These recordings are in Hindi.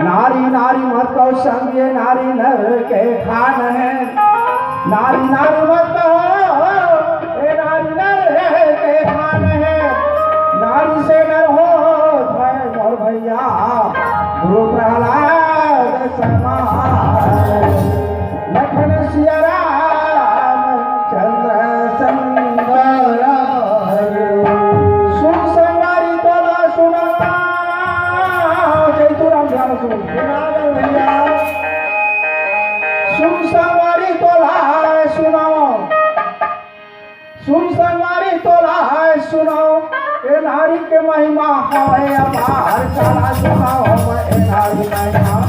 नारी नारी मत कहो संग ये नारी नर के खान है। नारी नारी मत कहो ये नारी नर के खान है। नारी से नर हो भय मोर भैया गुरु प्रहलाद समान। लखन सिया राम चंद्र संगर सुन संगारी तोला सुना। चैतुराम ध्यान सुन भैया सुन संगारी तोला सुनाओ। सुन संगारी तोला सुनाओ। ए नारी के महिमा है अपार चला सुनाओ। ए नारी महिमा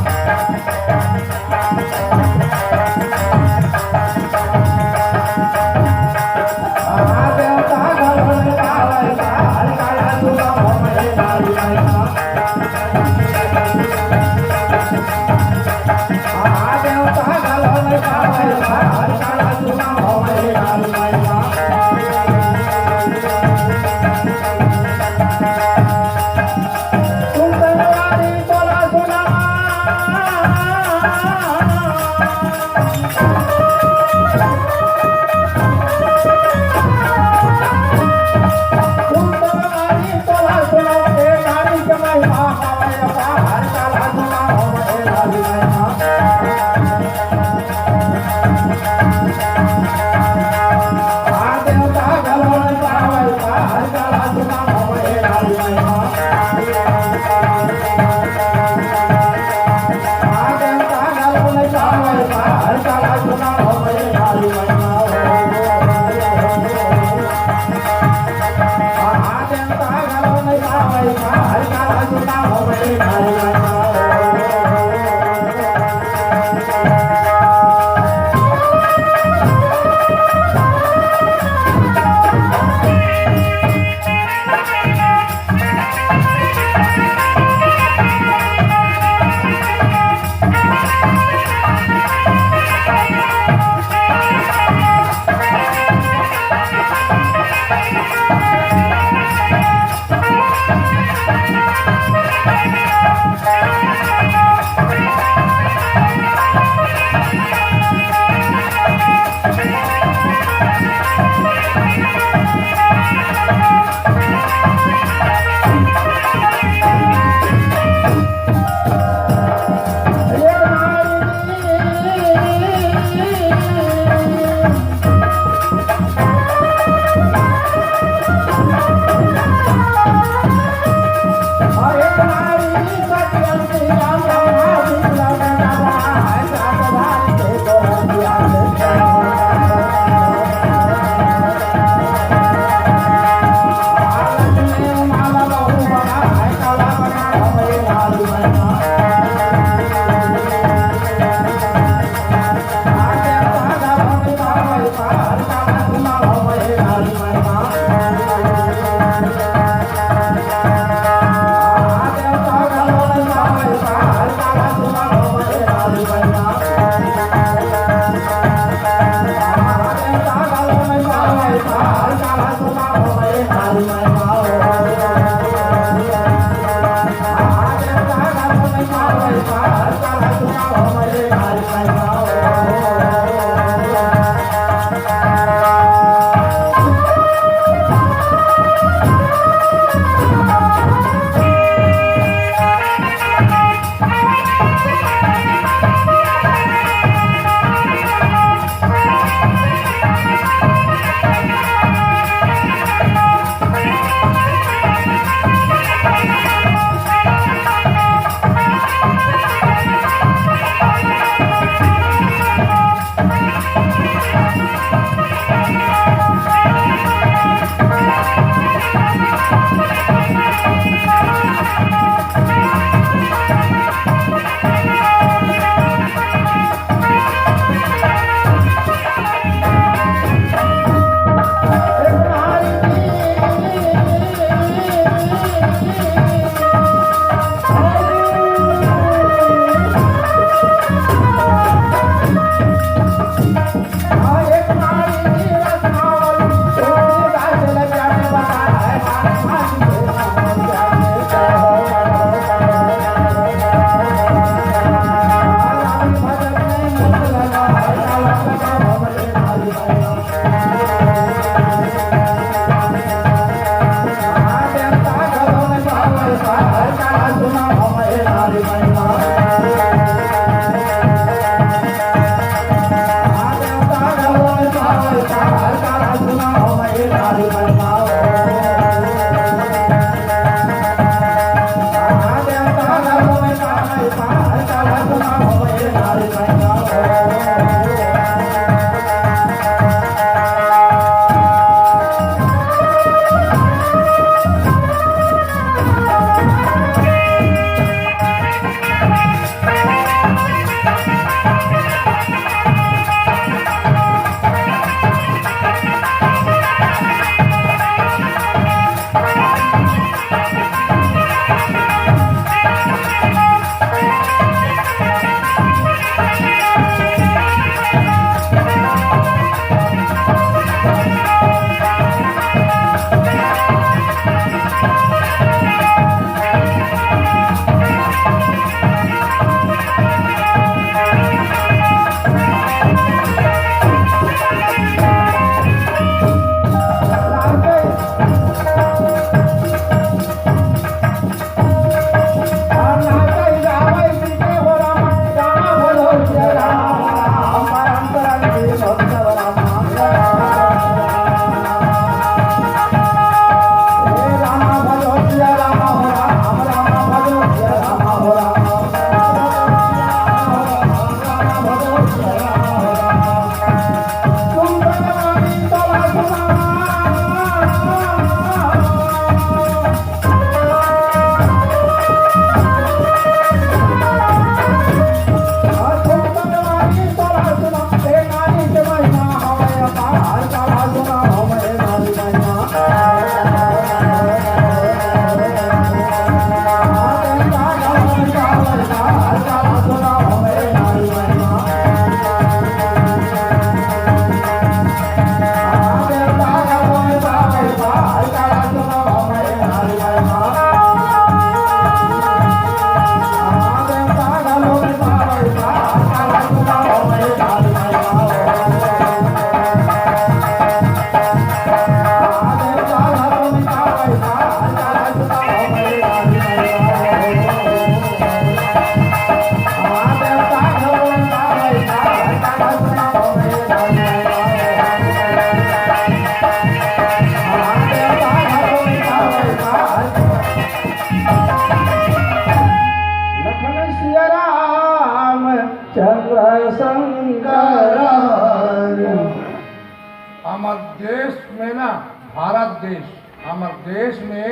हमार देश में ना, भारत देश, हमार देश में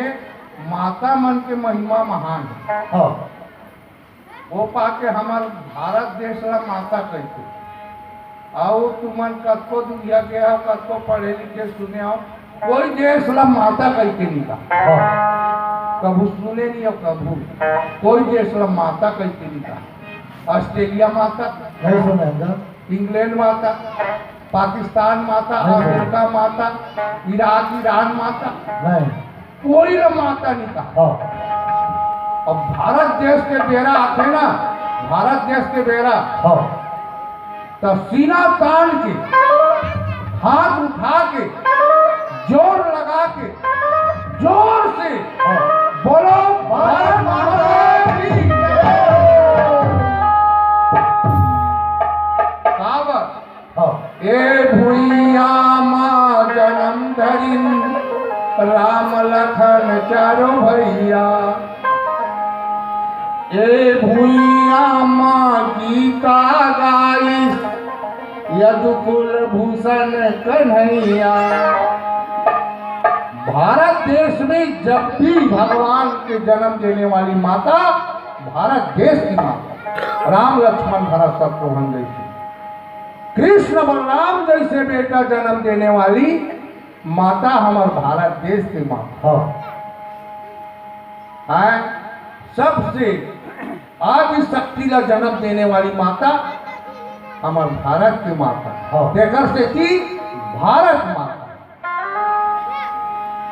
माता मन के महिमा महान है। वो पाके हमार भारत देश ला माता कहते। आओ तुमन कतो दुनिया के हो, कतो पढ़े लिखे सुने हो, कोई देश ला माता कहते नहीं का। कभू सुने नहीं हो, कभू कोई देश ला माता कहते नहीं का। ऑस्ट्रेलिया माता नहीं सुना, इंग्लैंड माता, पाकिस्तान माता, अमेरिका माता, इराक ईरान माता, नहीं कोई ना माता नहीं कहा। अब भारत देश के बेरा आते ना, भारत देश के बेरा तो सीना तान के, हाथ उठा के, जोर लगा के, जोर से बोलो भारत माता की जय। ए भूइया माँ जन्म धरिन, राम लखन चारो भैया। ए भूइया माँ गीता गाई, यदुकुल भूषण कन्हैया। भारत देश में जब भी भगवान के जन्म देने वाली माता, भारत देश की माता, राम लक्ष्मण भरत शत्रुघ्न जैसी, कृष्ण बलराम जैसे बेटा जन्म देने वाली माता हमारे भारत देश की माता है। सबसे आदि शक्ति का जन्म देने वाली माता हमारे भारत की माता, देखकर से थी भारत माता।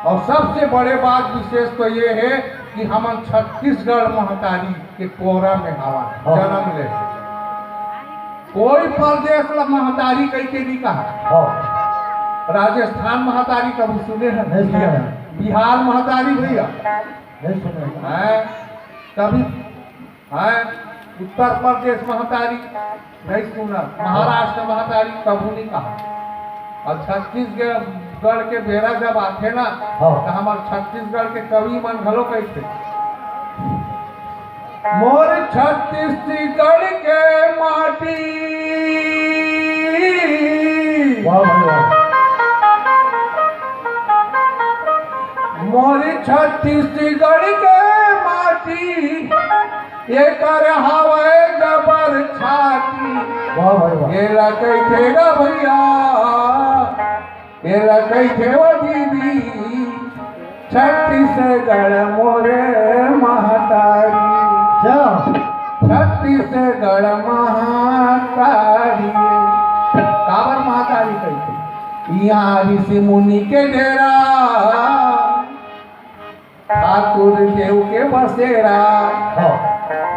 और सबसे बड़े बात विशेष तो ये है कि हम छत्तीसगढ़ महतारी के कोरा में हवा जन्म ले। कोई प्रदेश महतारी कह के नहीं कहा। राजस्थान महतारी कभी सुने हैं? नहीं सुने। बिहार महतारी भैया नहीं सुने है कभी है? उत्तर प्रदेश महतारी नहीं सुना, महाराष्ट्र महतारी कबू नहीं कहा। और छत्तीसगढ़ के बेरा जब आते ना तो हमारे छत्तीसगढ़ के कवि मन घलो कहते, मोर छत्तीसगढ़ के माटी मोर छत्तीसगढ़ के माटी ये कर हवे जबर छाती ये कैथे गा भैया ये कैथे वो दीदी छत्तीसगढ़ मोरे महतारी छत्तीसगढ़ महतारी काबर महतारी कहते यहाँ ऋषि मुनि के डेरा ठाकुर देव के बसेरा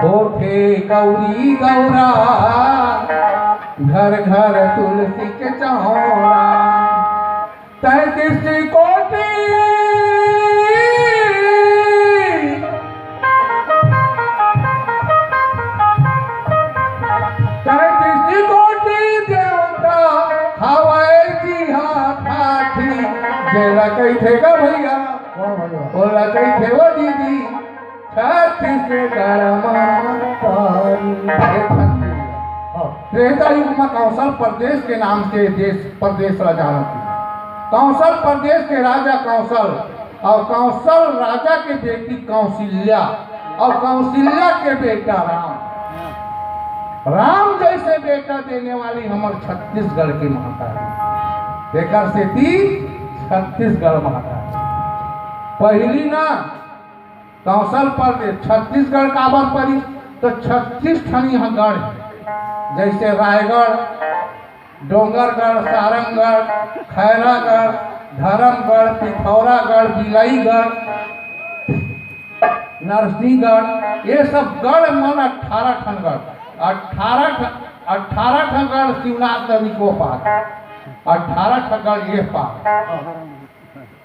होठे गौरी गौरा घर घर तुलसी के चौरा 33 कोटि 33 कोटि देवता हवाई जी हाथ ठाठी जेला कैथे गा भैया बोला कैथे वो दीदी छत्तीसगढ़ महतारी। त्रेता युग में कौशल प्रदेश के नाम से देश प्रदेश राजा थी। कौशल प्रदेश के राजा कौशल और कौशल राजा के बेटी कौशल्या और कौशल्या के बेटा राम। राम जैसे बेटा देने वाली हमारे छत्तीसगढ़ की महतारी बेकर से थी छत्तीसगढ़ महतारी। पहली ना कौशल प्रदेश छत्तीसगढ़ काबर पड़ी तो 36 ठन यहाँ गढ़ जैसे रायगढ़, डोंगरगढ़, सारंगगढ़, खैरागढ़, धर्मगढ़, पिथौरागढ़, बिलाईगढ़, नरसिंहगढ़, ये सब गढ़ मन 18 ठन गढ़। 18 ठन गढ़ शिवनाथ नदी को पार, 18 ठन गढ़ ये पार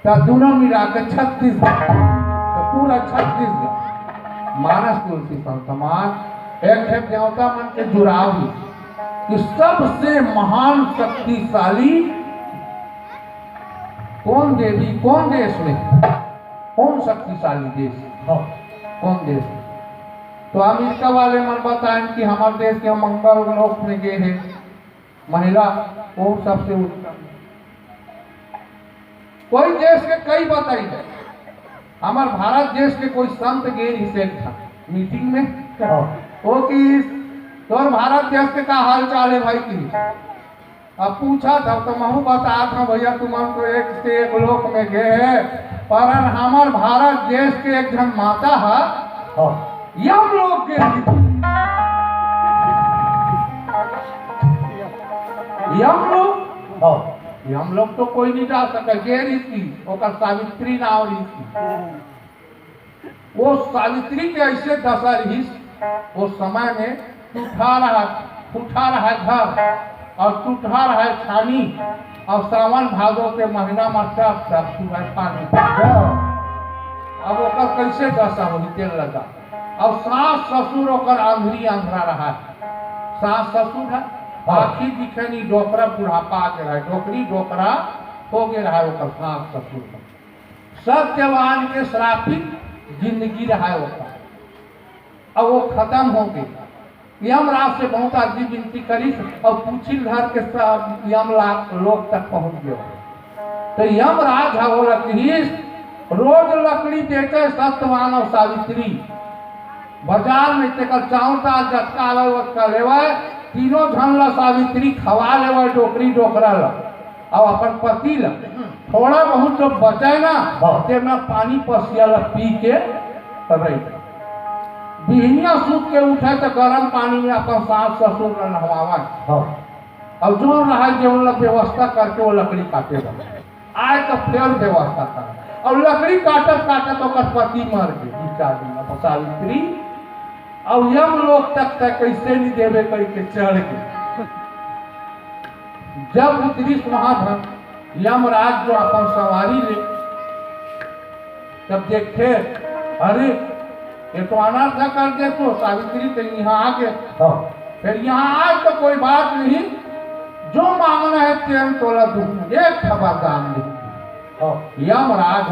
तो दोनों मिला के 36 तो पूरा 36 मानस तुलसी संतमान एक है देवता मन के जुड़ाव कि सबसे महान शक्तिशाली कौन देवी कौन देश में कौन शक्तिशाली देश कौन देश। तो अमेरिका वाले मन बताएं कि हमारे देश के मंगल लोक में गए हैं महिला वो सबसे उत्तम। कोई देश के कई बताई है हमारे भारत देश के कोई संत गए इसे था मीटिंग में वो कि तोर भारत देश के का हाल चाल है भाई की। अब पूछा था तो मैं बता था भैया तुम तो एक से एक लोक में गए हैं पर हमारे भारत देश के एक जन माता है यम लोग के हम लोग तो कोई नहीं जा सका ये रीति ओकर सावित्री नाव रीति वो सावित्री के ऐसे दशा रही वो समय में टूटा रहा घर और टूटा रहा छानी और सावन भादो के महीना में सब पानी अब ओकर कैसे दशा होगी तेल लगा। अब सास ससुर ओकर आंधरी आंधरा रहा है सास ससुर है आखी दिखे नहीं डोकरा बुढ़ापा आके रहा डोकरी डोकरा हो गए रहा ओकर सास ससुर का सत्यवान के श्रापित जिंदगी रहा ओकर। अब वो खत्म हो गई यमराज से बहुत आदमी विनती करी और पूछी घर के सब यमराज लोग तक पहुंच गए तो यमराज है वो लकड़ी रोज लकड़ी बेचे सत्यवान और सावित्री बाजार में तेकर चाउर दाल जटका आवे उसका लेवा तीनों झन ला सावित्री खवा लेवा डोकरी डोकरा ला और अपन पति ला थोड़ा बहुत जो बचे ना तेना पानी पसिया ला पी के रही बिहनिया सूत के उठे तो गर्म पानी में अपन सास ससुर ला नहवावा अब जो रहा जो व्यवस्था करके वो लकड़ी काटेगा आए तो फिर व्यवस्था कर और लकड़ी काटत काटत ओकर पति मर गए सावित्री और यम लोग तक कैसे नहीं देवे करके चढ़ के जब उत्तरीश महाधन यमराज जो अपन सवारी ले तब देखे अरे ये तो अनर्थ कर दे तो सावित्री तो यहाँ आ गए। हाँ फिर यहाँ आज तो कोई बात नहीं, जो मांगना है 13 तोला दूंगा, एक वरदान दे। हाँ यमराज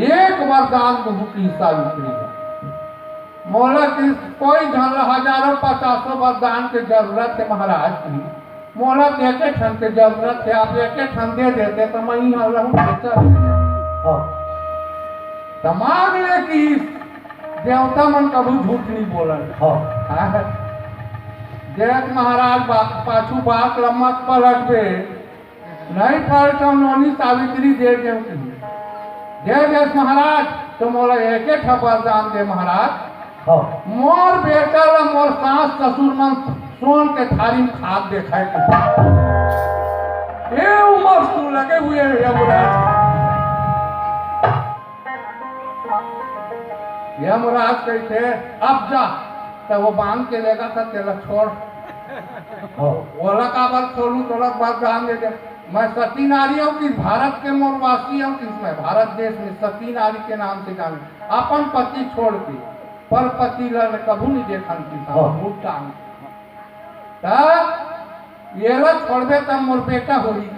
एक वरदान की सावित्री है। मोला की कोई झन हजारों 50 वरदान की जरूरत है महाराज की, मोला तो एक ठन की जरूरत है, आप एक ठन दे देते तो मैं यहाँ रहूँ बेचा। हाँ तो मांग ले कि देवता मन कभी झूठ नहीं बोलन। हाँ देख महाराज पाछू बात लम्मत पलट पे नहीं पलटो नोनी सावित्री दे दे महाराज, तो मोला एक वरदान दे महाराज। हाँ मोर बेटा ला मोर सास ससुर मन सोन के थारी में खाद देखा ये उमर तू लगे हुए हैं यमराज। यमराज कहते अब जा, तो वो बांध के लेगा था तेरा छोड़। बोला का बार छोड़ू तोला वरदान दे दे। मैं सती नारी हूँ कि भारत के मोरवासी हूँ कि मैं भारत देश में सती नारी के नाम से जाने, अपन पति छोड़ के पर पति लड़ कभू नहीं देखा ये ला छोड़ दे तब मोर बेटा होई।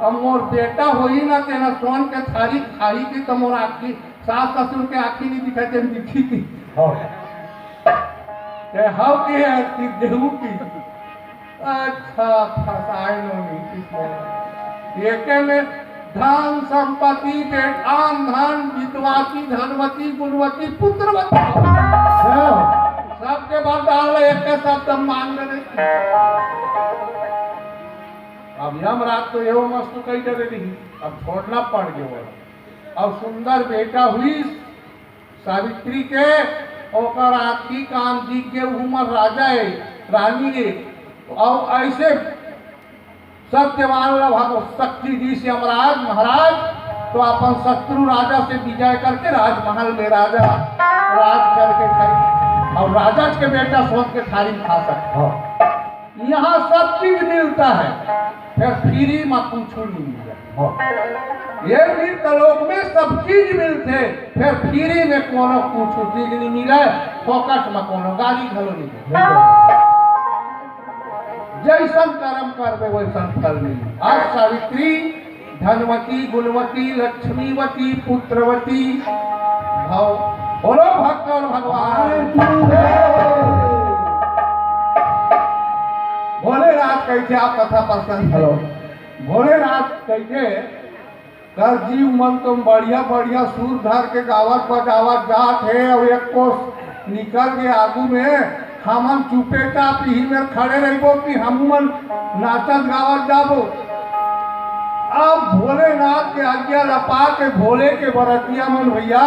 अब मोर बेटा होई ना तेना सोन के थारी खाई की तो मोर आखी सास ससुर के आखी नहीं दिखाते दिखी थी हाउ की देहू की। अच्छा फसाए नहीं एके में धन संपत्ति बेटान धन विधवासी धनवती गुणवती पुत्रवती सबके बाद डाल एक शब्द मांग रहे। अब यमराज तो एवं मस्त कही दे रही, अब छोड़ना पड़ गया। अब सुंदर बेटा हुई सावित्री के ओकर आखी काम जी के उमर राजा है रानी है। और ऐसे सत्यवान शक्ति जी से यमराज महाराज तो अपन शत्रु राजा से विजय करके राजमहल में राजा राज करके खाई और राजा के बेटा सोच के थारी खा सकते। यहाँ सब चीज मिलता है, फिर फ्री में कुछ नहीं मिला। ये मृतलोक में सब चीज मिलते, फिर फ्री में कोनो कुछ चीज नहीं मिला, फोकट में कोनो गाड़ी घलो नहीं मिले। जैसन कर्म करबे वैसन फल मिली। आज सावित्री धनवती गुणवती लक्ष्मीवती पुत्रवती भाव बोलो भक्त और भगवान भोलेनाथ कैसे आप कथा पसंद हेलो भोलेनाथ कैसे कर जीव मन तुम बढ़िया बढ़िया सुर धर के गावत बजावत जात है और एक कोस निकल के आगू में हम चुपे चाप ही में खड़े रहो कि हम मन नाचत गावत जाबो। अब भोलेनाथ के आज्ञा लपा के भोले के बरतिया मन भैया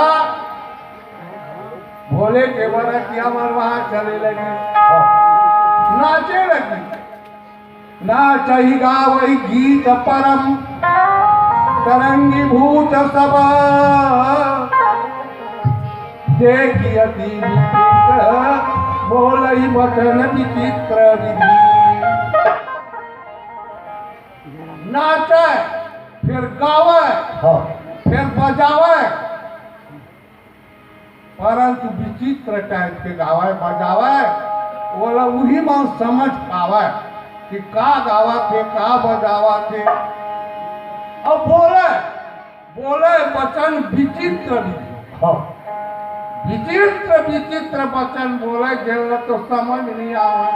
भोले के बरतिया मन वहां चले लगे नाचे लगी। नाचही गावही गीत परम तरंगी भूत सब देखी अति विचित्र बोलई वचन विचित्र विधि। नाचे फिर गावे फिर बजावे, परंतु विचित्र टाइप के गावे बजावे बोला वही मन समझ पावे कि का गावा थे का बजावा थे। अब बोले बोले वचन विचित्र विचित्र विचित्र वचन बोले गेल तो समझ नहीं आवा।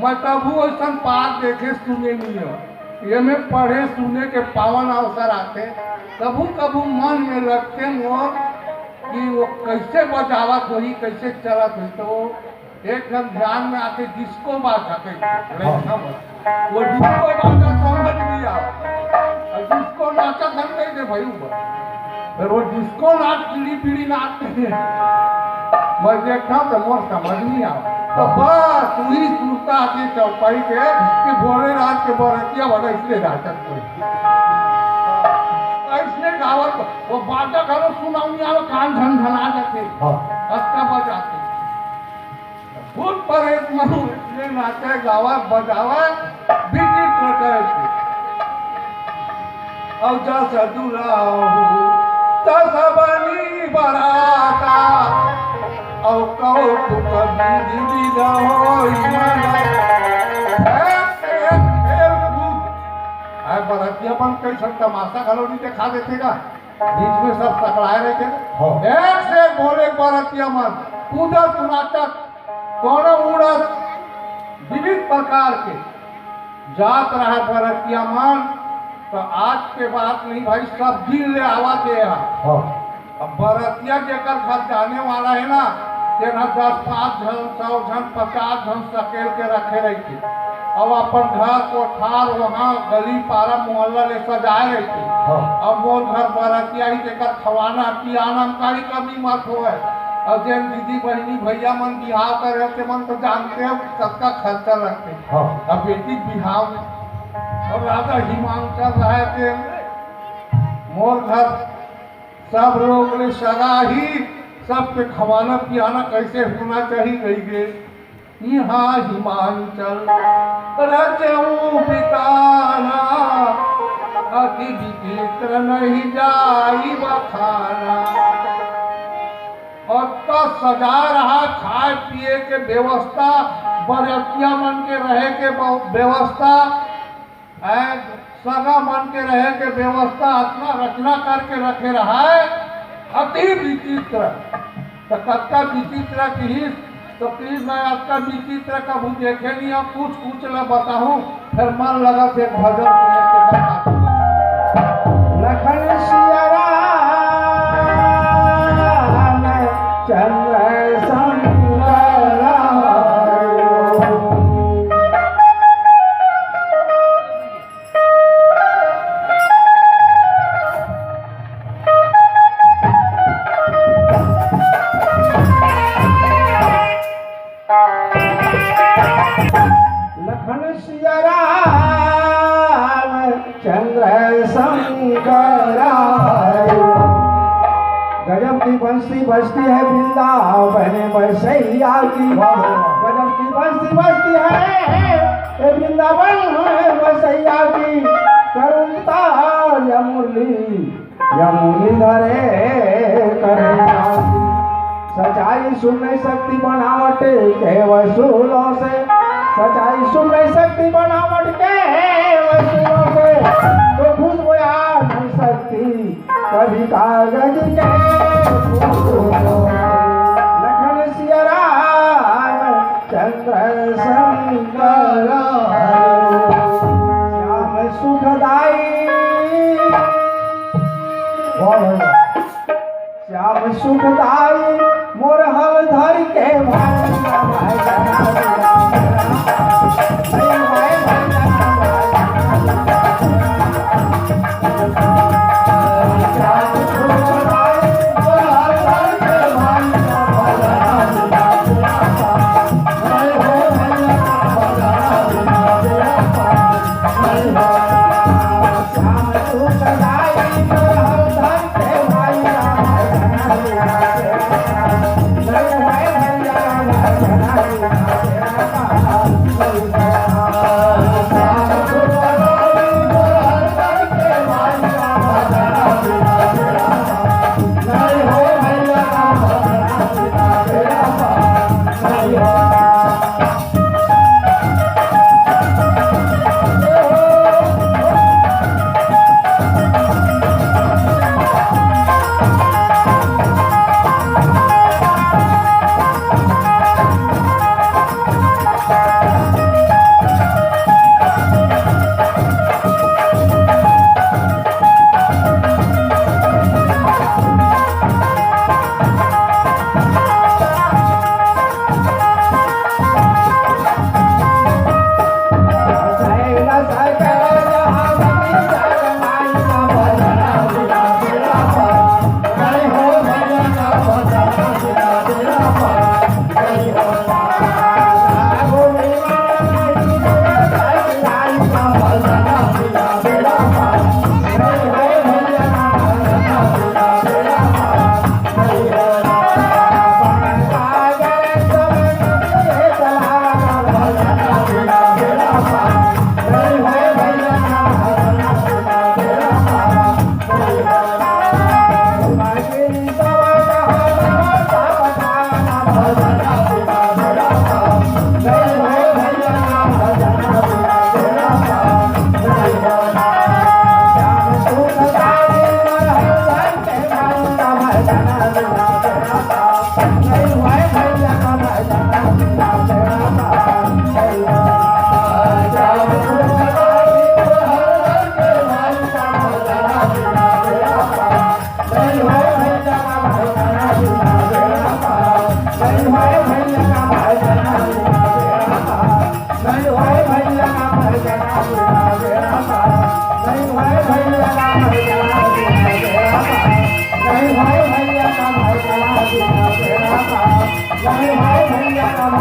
मैं तबू ऐसा पाठ देखे सुने नहीं हो ये में पढ़े सुने के पावन अवसर आते कभू कभू मन में लगते मोर कि वो कैसे बजावत हुई कैसे चलत हुई। तो एकदम ध्यान में आके डिस्को बाजा वो डिस्को बाजा समझ लिया और डिस्को नाचा धन कही दे भाई फिर वो डिस्को नाच पीढ़ी पीढ़ी नाचते हैं मैं देखा तो मोर समझ नहीं आ। तो बस वही सुनता थी चौपाई के कि भोलेनाथ के बरतिया बड़ा इसलिए नाचत कोई इसलिए गावत वो बाजा घरों सुनाऊंगी आओ कान झनझना जाते हस्का बजाते फुल पर एक मनु इसलिए नाचे गावा बजावा विचित्र करते। और जैसा दुलाहू तसा बनी बराता और कहो तो कभी दीदी बरतिया बन कई सब तमाशा घलोनी दिखा देते का बीच में सब टकराए रहे थे एक से बोले बरतिया मन कूदत नाटक कोनो उड़त विविध प्रकार के जात रहा बरतिया मन तो आज के बात नहीं भाई सब दिल ले आवा दे अब बरतिया जेकर घर जाने वाला है ना तेना 10 5 जन 100 जन 50 जन सकेल के रखे रही थी अब अपन घर कोठार वहाँ गली पारा मोहल्ला ले सजाए रही थी अब मोर घर बरतिया ही जेकर खवाना पियाना काई कमी मत होए और जैन दीदी बहनी भैया मन बिहाव कर रहे थे मन तो जानते हो सबका खर्चा रखते अब बेटी बिहाव में और राजा हिमांचल रहे थे मोर घर सब लोग ने सगा ही सबके खवाना पियाना कैसे होना चाहिए गई गे यहाँ हिमांचल रचऊ बिताना अति विचित्र नहीं जाई बखाना और तो सजा रहा खाए पिए के व्यवस्था बरतिया मन के रहे के व्यवस्था सगा मन के रहे के व्यवस्था अपना रचना करके रखे रहा है अति विचित्र तो कत्ता विचित्र की तो प्लीज मैं आपका विचित्र कभी देखे नहीं अब कुछ ला बताऊं फिर मन लगा से भजन लखन सिया राम चंद्र शंकर लखन सिया राम चंद्र शंकर गजब की बंसी बजती है वृंदावन बसैया की गजब की बंसी बजती है वृंदावन बसैया की करुणता यमुनी धरे करुणा सच्चाई सुन नहीं सकती बनावट के वसूलों से सच्चाई सुन नहीं सकती बनावट के वसूलों से तो खुश होया नहीं सकती कभी कागज के लखन सिया राम चंद्र शंकर श्याम सुखदाई श्याम सुखदाई मोर हल धर के श्याम सुखदाई मोर हल धर के भाई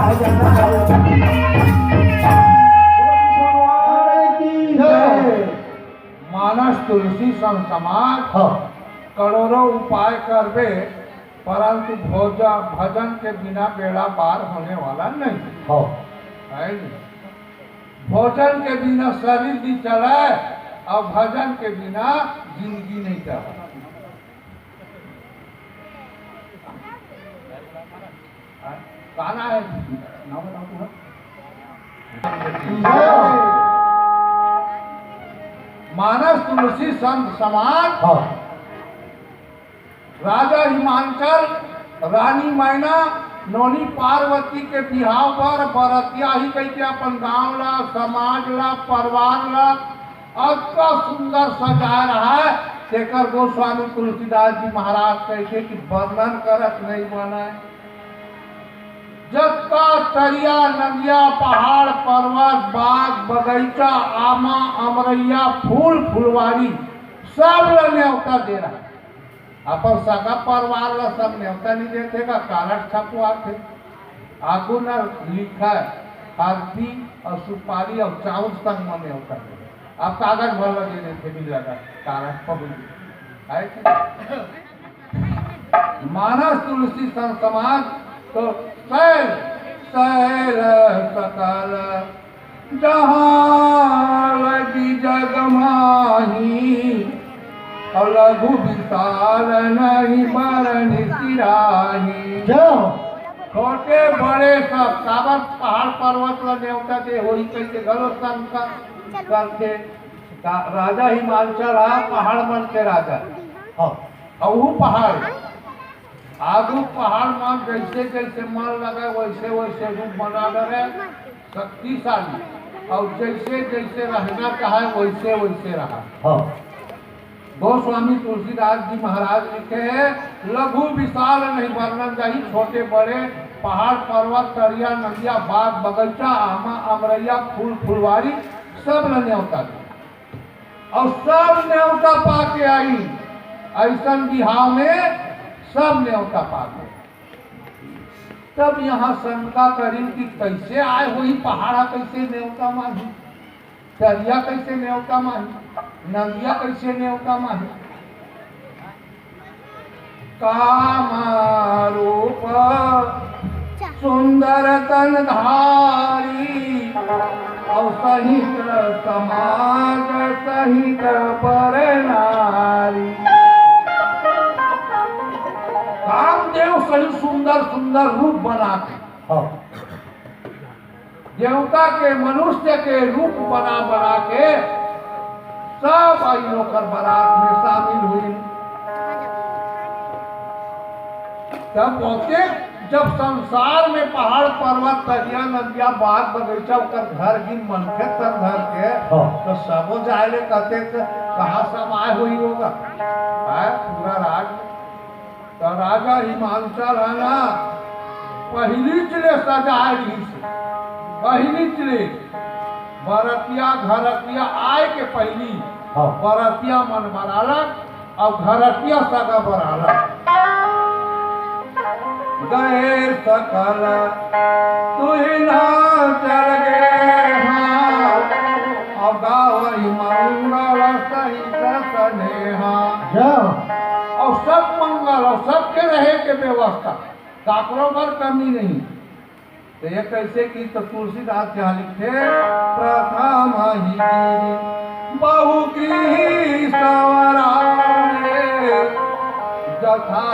राजन की जय। मानस तुलसी सन समाज हाँ करोड़ों उपाय करबे परंतु भजन के बिना बेड़ा पार होने वाला नहीं हाँ है नहीं? भोजन के बिना शरीर भी चले और भजन के बिना जिंदगी नहीं चले। गाना है नाम बताओ तुम्हें। मानस तुलसी संत समाज हाँ राजा हिमांचल रानी मैना नौनी पार्वती के बिहाव पर बरतिया ही कह के अपन गांव ला समाज ला परिवार ला अतना सुंदर सजा रहा है। शेखर गोस्वामी तुलसीदास जी महाराज कहते कि वर्णन करत नहीं बने। जत्ता तरिया नदिया पहाड़ पर्वत बाग बगीचा आमा अमरैया फूल फुलवारी सब ला न्योता दे रहा है। अपन सगा परिवार ला सब न्योता नहीं देते का कारण छपवा थे आगू न लिखा है आरती और सुपारी और चाउर संग में न्योता दे। आप कागज भर लगे देते मिल जाएगा कारण पब्लिक मानस तुलसी संत समाज तो सैल सैल सकल जहाँ लगी जग माही और लघु विशाल नहीं मरण सिराही। छोटे बड़े सब काबत पहाड़ पर्वत ला न्योता दे होई कैसे घरो संग करके राजा हिमांचल पहाड़ बन के राजा और वो पहाड़ आगू पहाड़ में जैसे जैसे मन लगे वैसे वैसे रूप बना रहे शक्तिशाली और जैसे जैसे रहना चाहे वैसे वैसे रहा। गोस्वामी तुलसीदास जी महाराज लिखे हैं लघु विशाल नहीं वर्णन जाही छोटे बड़े पहाड़ पर्वत तरिया नदिया बाग बगीचा आमा अमरैया फूल फुलवारी सब न्योता दे और सब न्योता पा के आई। ऐसा बिहाव में सब न्योता पा के तब यहाँ शंका करी कि कैसे आए वही पहाड़ा कैसे न्योता माही तरिया कैसे न्योता माही नदिया कैसे न्योता माही। कामरूप सुंदर तन धारी और सहित समाज सहित पर नारी। कामदेव सही सुंदर सुंदर रूप बना के देवता के मनुष्य के रूप बना बना के सब आई होकर बारात में शामिल हुई। तब जब संसार में पहाड़ पर्वत तरिया नदिया बाग बगीचा कर घर गिन मनखे तर घर के तो सबो जाए कहते कहाँ सब आए हुई होगा पूरा राज। तो राजा हिमांचल है ना पहली चले सजाए रही से पहली चले बरतिया घरतिया आए के पहली बरतिया मन बरालक और घरतिया सगा बरालक गए सकल तुही ना चल गए और गावई मंगल सहित स्नेहा और सब मंगल और सबके रहे के व्यवस्था काकरो पर कमी नहीं। तो ये कैसे की तो तुलसीदास यहाँ लिखे प्रथम ही बहुगृही संवराए जथा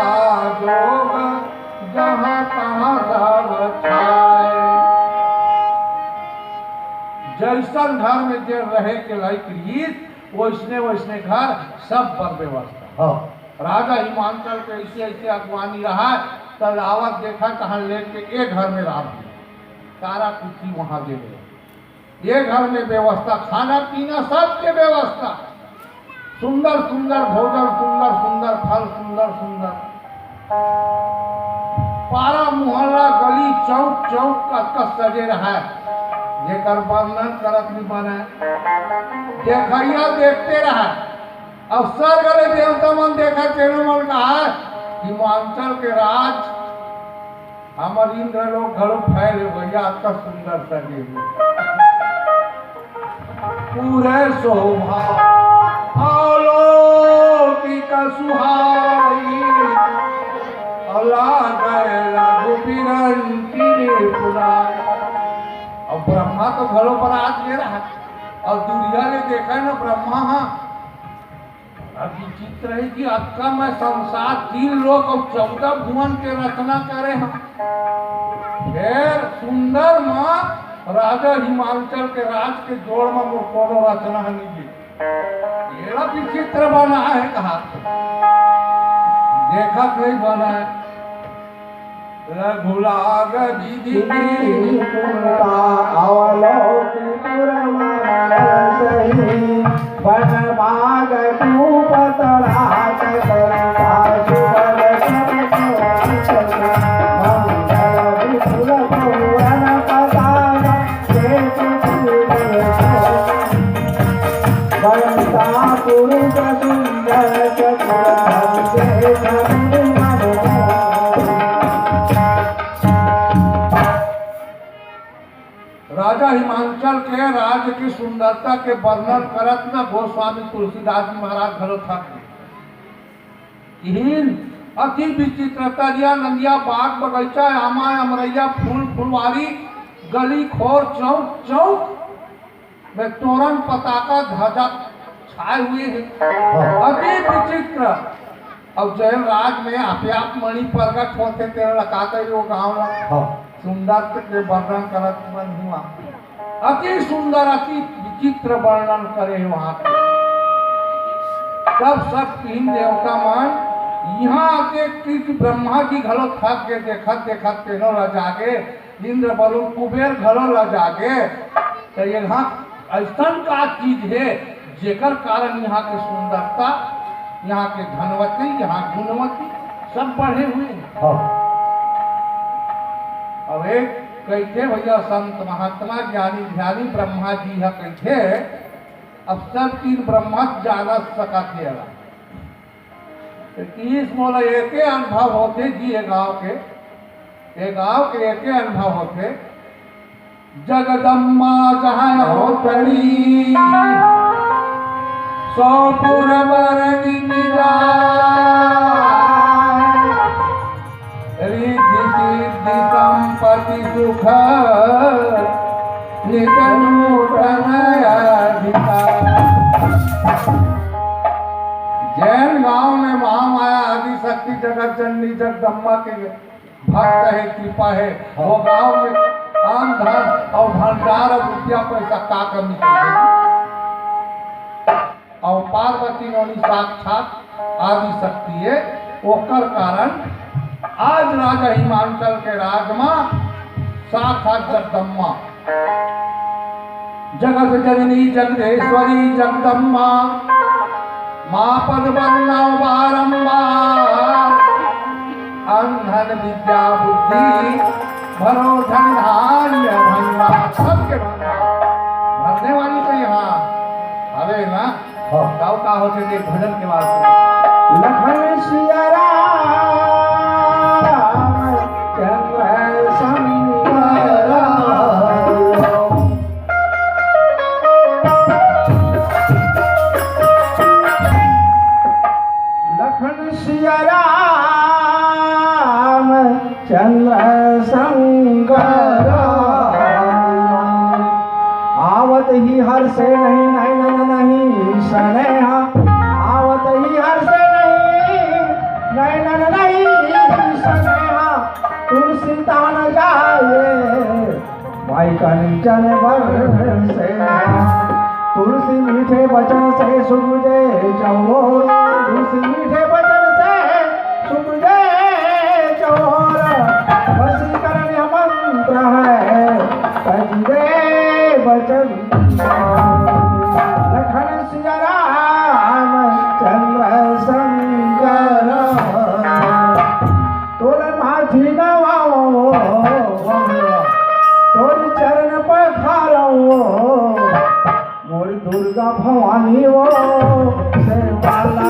जोग जहाँ तहाँ सब छाए। जैसन घर में जे रहे के लायक रीत वैसने वैसने घर सब पर व्यवस्था। राजा हिमांचल के ऐसे ऐसे अगवानी रहा तलावत देखा कहाँ लेके एक घर में रात सारा कुछ वहां दे गए। ये घर में व्यवस्था खाना पीना सबके व्यवस्था सुंदर सुंदर भोजन सुंदर सुंदर फल सुंदर सुंदर पारा मोहल्ला गली चौक चौक का सजे रहा जेकर वर्णन करत भी बने देखैया देखते रहा। अवसर गले देवता मन देखा तेनो मन कहा हिमांचल के राज हमार इंद्र लोग घरों फैले भैया का सुंदर सजे पूरे शोभा अलौकिक सुहाई अल्लाह गैला गोपीरंती रे पुराण। अब ब्रह्मा तो घरों पर आज ले रहा और दुनिया ने देखा है ना ब्रह्मा हाँ अब विचित्र है कि आपका मैं संसार 3 लोक और 14 भुवन के रचना करे हम फिर सुंदर माँ राजा हिमाचल के राज के जोड़ में कोनो रचना नहीं ये विचित्र बना है कहा देखा नहीं बना है रघुलाग दीदी बन माग पतरात करता सुबल विपुल पूरन पदार बनता पुरुष सुंदर राजा हिमाचल के राज्य की सुंदरता के वर्णन करत न गोस्वामी तुलसीदास जी महाराज घरों था अति विचित्रता दिया नंदिया बाग बगीचा आमा अमरैया फूल फुलवारी गली खोर चौक चौक में तोरण पताका ध्वजा छाए हुए हैं अति विचित्र। अब जैन राज में आप मणि प्रकट होते तेरे लगा कर वो गाँव सुंदर के वर्णन करत मन हुआ अति सुंदर अति विचित्र वर्णन करे वहां तब सब 3 देवता मन यहाँ आके ब्रह्मा जी घरों थक के देखत देखत तेनो ल जागे इंद्र बलु कुबेर घरों ल जागे तो यहाँ ऐसा का चीज है जेकर कारण यहाँ के सुंदरता यहाँ के धनवती यहाँ गुणवती सब बढ़े हुए हैं। अब एक कहते भैया संत महात्मा ज्ञानी ध्यानी ब्रह्मा जी है कहते अब सब 3 ब्रह्मा ज्यादा सका थे 30 मोला एक अनुभव होते जी एक गाँव के एक अनुभव होते जगदम्मा जहाँ होतरी सौपुर बरनी निरा रिद्धि सिद्धि संपत्ति सुख नितनूतन अधिकार। जैन गांव में महामाया आदि शक्ति जगत जननी जगदम्बा के भक्त है कृपा है वो गांव में आम धन और भंडार और रुपया पैसा का कमी और पार्वती नौनी साक्षात आदि शक्ति है ओकर कारण आज राजा हिमाचल के राज में साक्षात जगदम्बा जगत जननी जगदेश्वरी जगदम्बा माँ पद वंदना बारंबार अंधन विद्या बुद्धि भरो धन धान्य भंडार सबके भरने वाली तो यहाँ अरे ना गाँव का होते थे भजन के बाद लखन सिया राम चंद्र शंकर लखन सिया राम चंद्र शंकर आवत ही हर से नहीं नहीं स्नेहा आवत ही हर से नहीं स्नेहा तुलसी तान जाए भाई कंचन बर से तुलसी मीठे वचन से सुबुझे चौर तुलसी मीठे वचन से सुबुझे चौर वशीकरण मंत्र है कजिरे वचन लखन सिया राम चंद्र शंकर तोर माथी नवाओ तोर चरण पखारो मोर दुर्गा भवानी वो से वाला